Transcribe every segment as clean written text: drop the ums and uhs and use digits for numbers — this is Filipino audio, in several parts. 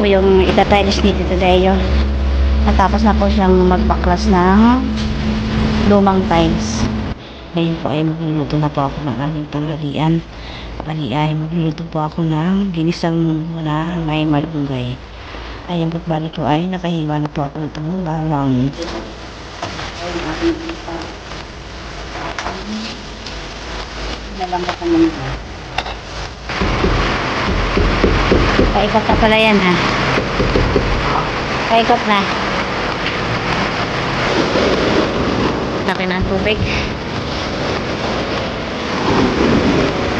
po yung itatiles ni Tito Deo. Natapos na po siyang magbaklas ng lumang tiles. Ngayon po ay magluluto na po ako ng aming tanghalian. Bali ay magluluto po ako ng ginisang muna may malunggay. Ayan po, bali po ay nakahiwa na po ako itong bawang. Nalambot naman ito. Paikot na pala yan ha. Paikot na. Laki ng tubig.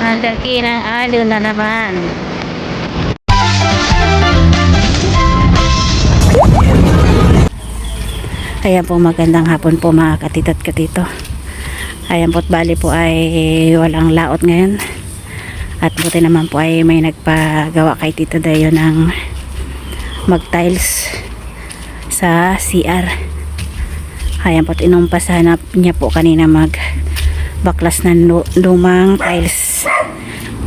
Ang laki ng aliw na naman. Ayan po, magandang hapon po mga katito at katito. Ayan po, bali po ay walang laot ngayon. At buti naman po ay may nagpagawa kay Tito Deo ng mag-tiles sa CR. Ayan po, inumpasahan niya po kanina magbaklas ng lumang tiles.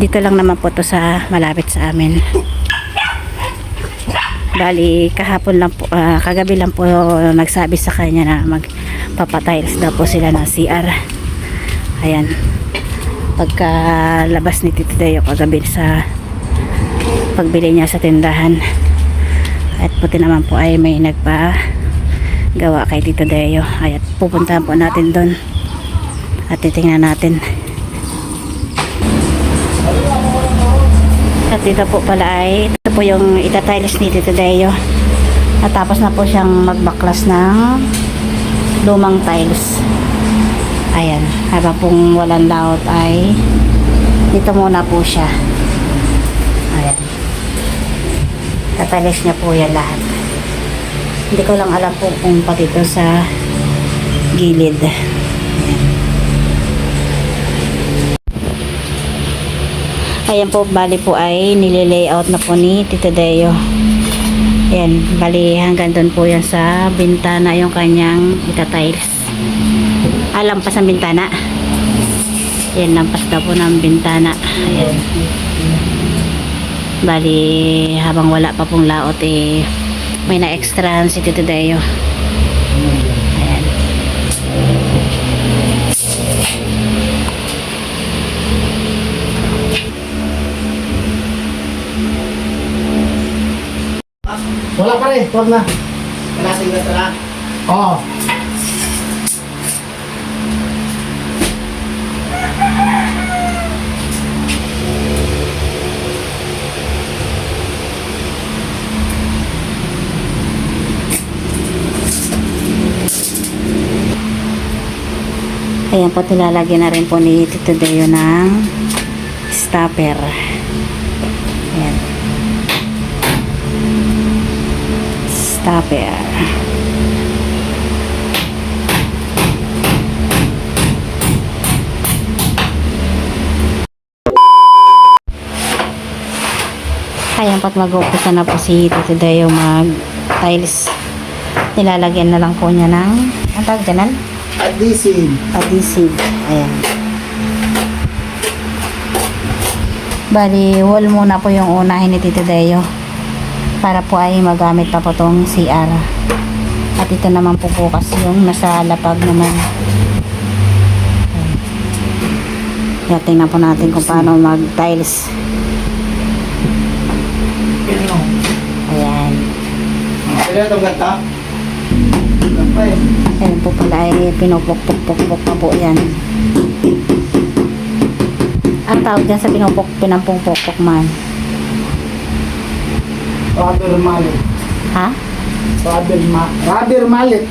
Dito lang naman po to sa malapit sa amin. Bali kahapon lang po, kagabi lang po nagsabi sa kanya na magpapatiles daw po sila ng CR. Ayan, pagkalabas ni Tito Deo kagabi sa pagbili niya sa tindahan. At puti naman po ay may nagpagawa kay Tito Deo. Ay, at pupuntahan po natin doon at titingnan natin. At dito po pala ay ito po yung itatiles ni Tito Deo. Natapos na po siyang magbaklas ng lumang tiles. Ayan, habang pong walang laot ay dito muna po siya. Ayan, tatiles niya po yan lahat. Hindi ko lang alam po kung pati ito sa gilid. Ayan po, bali po ay nililayout na po ni Tito Deo. Ayan, bali hanggang doon po yan sa bintana yung kanyang itatiles. Lampas ang bintana. Ayan, lampas daw po ng bintana. Ayan. Bali, habang wala pa pong laot eh, may na-extra si Tito Deo. Ayan. Wala pa rin, huwag na. Kalasing na tala. Oo. Ayan po, tilalagyan na rin po ni Tito Deo ng stopper. Ayan. Stopper. Ayan po, mag-uumpisa na po si Tito Deo mag-tiles. Nilalagyan na lang po niya ng ang tawag dyan? Adhesive. Adhesive. Ayan. Bali, wall muna po yung unahin ni Tito Deo para po ay magamit pa po tong CR. At ito naman po bukas yung nasa lapag naman. Ayan. Tingnan po natin kung paano mag-tiles. Ayan. Sila itong gata? Ayan po pala ay pinupok-pok-pok pa po yan. Ang tawag dyan sa pinampung-pok-pok man. Rubber mallet. Ha? Rubber mallet.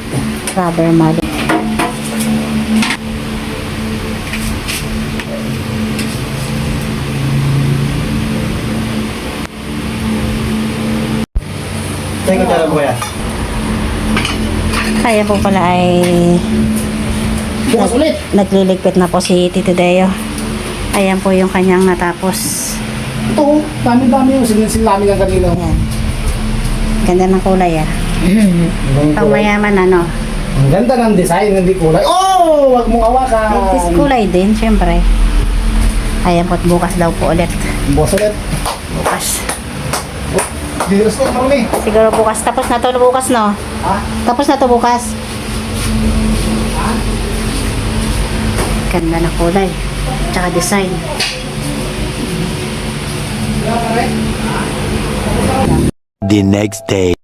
Rubber mallet. Teka, tala mo kaya? Kaya po pala ay Bukas ulit. nagliligpit na po si Tito Deo. Ayan po yung kanyang natapos. Ito, dami-dami yung sinilami ka kanina. Ayan. Ganda ng kulay ah. Pang mayaman ano. Ang ganda ng design, hindi kulay. Oh! Huwag mong hawakan. This kulay din, syempre. Ayan po, bukas daw po ulit. Bukas ulit. Bukas. Virus ko, marami. Siguro bukas. Tapos na to bukas, no? Ha? Tapos na to bukas. Ganda na kulay. Tsaka design. The next day.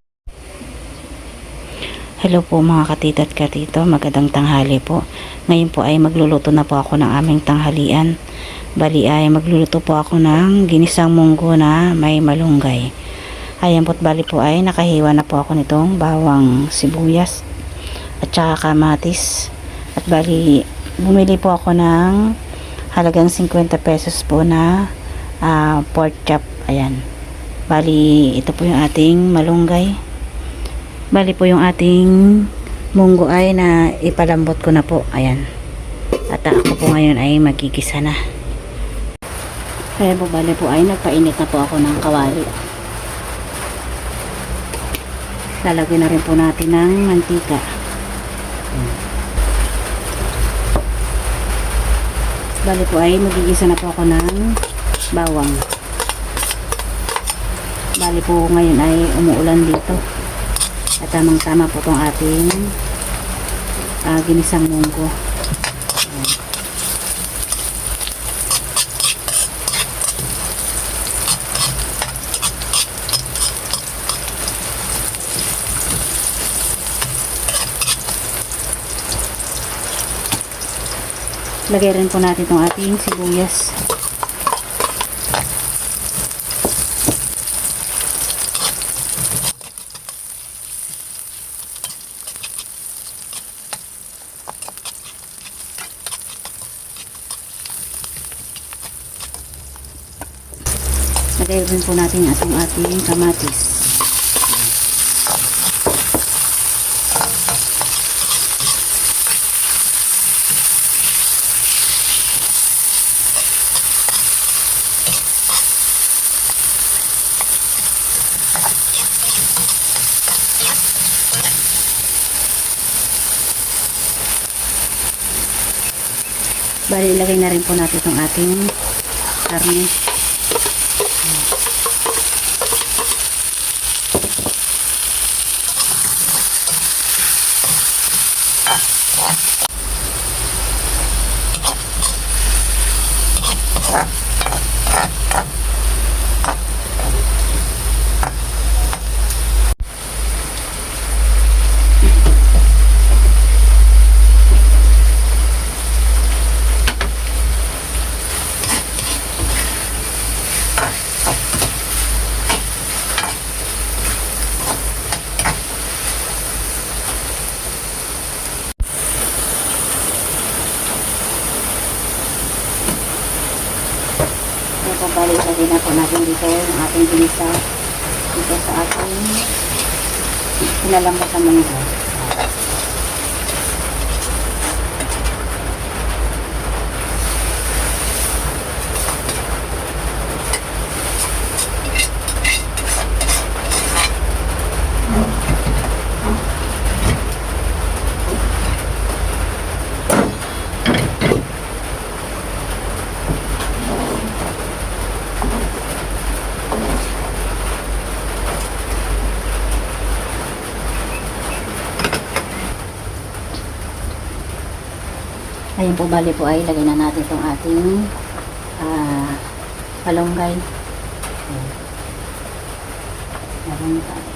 Hello po mga katito at katito, magandang tanghali po. Ngayon po ay magluluto na po ako ng aming tanghalian. Bali ay magluluto po ako ng ginisang munggo na may malunggay. Ayan po't bali po ay nakahiwa na po ako nitong bawang sibuyas at saka kamatis. At bali bumili po ako ng halagang 50 pesos po na pork chop. Ayan. Bali ito po yung ating malunggay. Bali po yung ating munggo ay na ipalambot ko na po. Ayan. At ako po ngayon ay magigisa na. Kaya po bali po ay nagpainit na po ako ng kawali. Lalagyan na rin po natin ng mantika. Ayan. Bali po ay magigisa na po ako ng bawang. Bali po ngayon ay umuulan dito. At tamang tama po itong ating ginisang munggo. Ayan. Lagay rin po natin itong ating sibuyas. Lagay rin po natin ang ating kamatis. Bali, ilagay na rin po natin itong ating karne. Bali, ilagay na po natin dito yung ating ginisa dito sa ating pinalambot na munggo. Ayun po, bali po ay lagay na natin itong ating palunggay. Malunggay.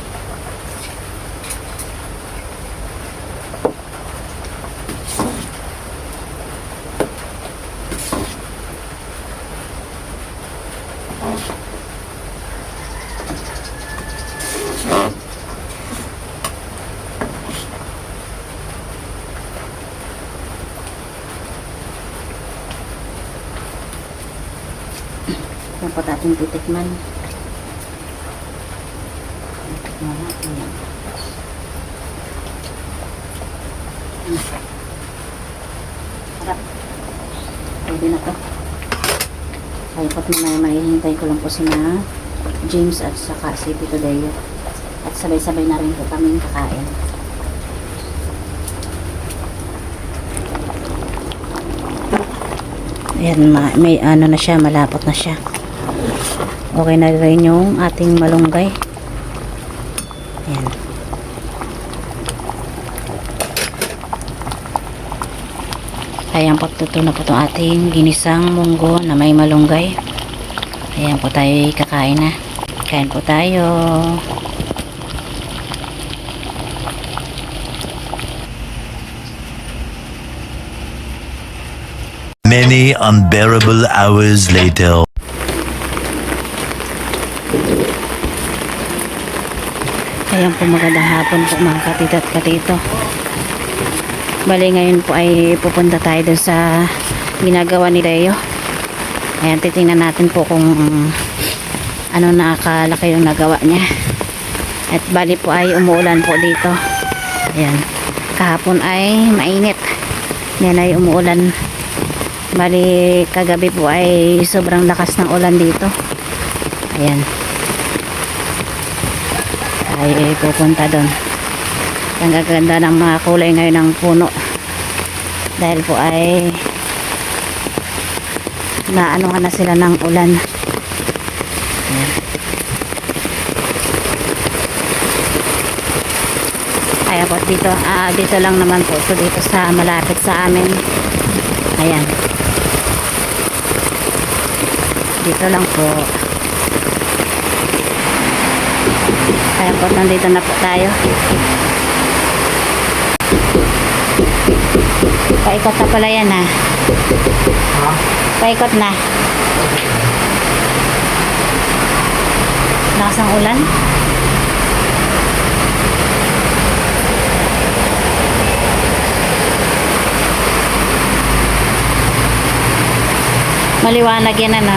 Yan po ating titikman. Titikman natin yan. Harap. Pwede na to. Kaya po't mahihintay ko lang po si na James at saka si Tito Deo. At sabay-sabay na rin po kami kakain. Ayan, may ano na siya, malapot na siya. Okay na rin yung ating malunggay. Ayan po, tuto na po itong ating ginisang munggo na may malunggay. Ayan po tayo kakain na. Kain po tayo. Many unbearable hours later. Ayan po, magandang hapon po mga katito at katito. Bali ngayon po ay pupunta tayo doon sa ginagawa ni Leo. Ayan, titingnan natin po kung ano nakalaki yung nagawa niya. At bali po ay umuulan po dito. Ayan, kahapon ay mainit. Yan ay umuulan. Bali kagabi po ay sobrang lakas ng ulan dito. Ayan, ay pupunta doon. Ang gaganda ng mga kulay ngayon ng puno dahil po ay naanuhan na sila ng ulan. Ayan. Kaya po dito lang naman po so dito sa malapit sa amin. Ayan, dito lang po. Kaya po nandito na po tayo. Paikot na pala yan ha. Paikot na. Lakas ang ulan. Maliwanag yan ano.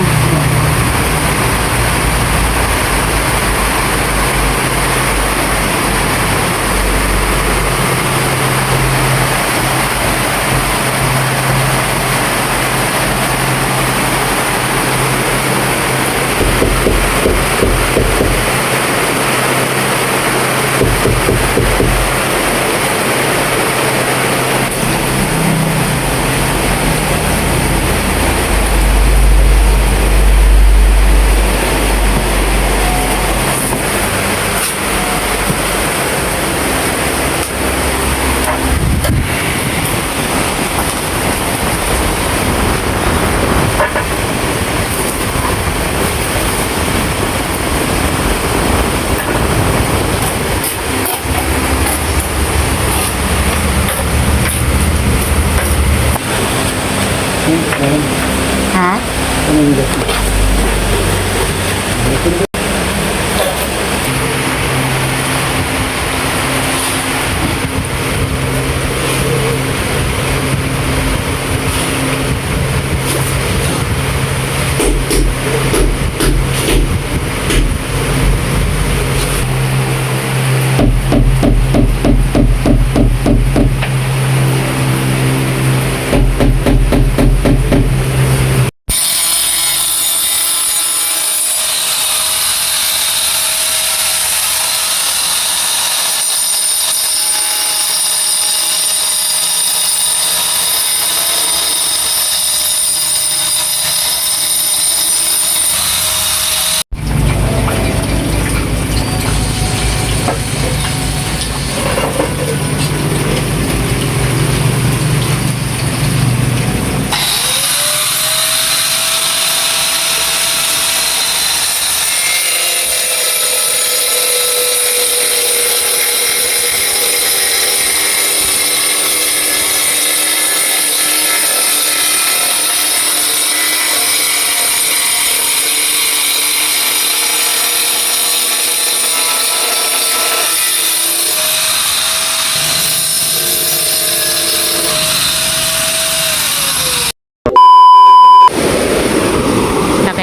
Ha?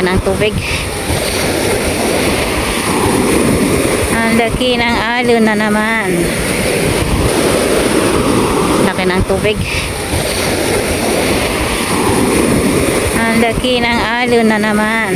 Ng tubig. Ang laki ng alon na naman. Laki ng tubig. Ang laki ng alon na naman.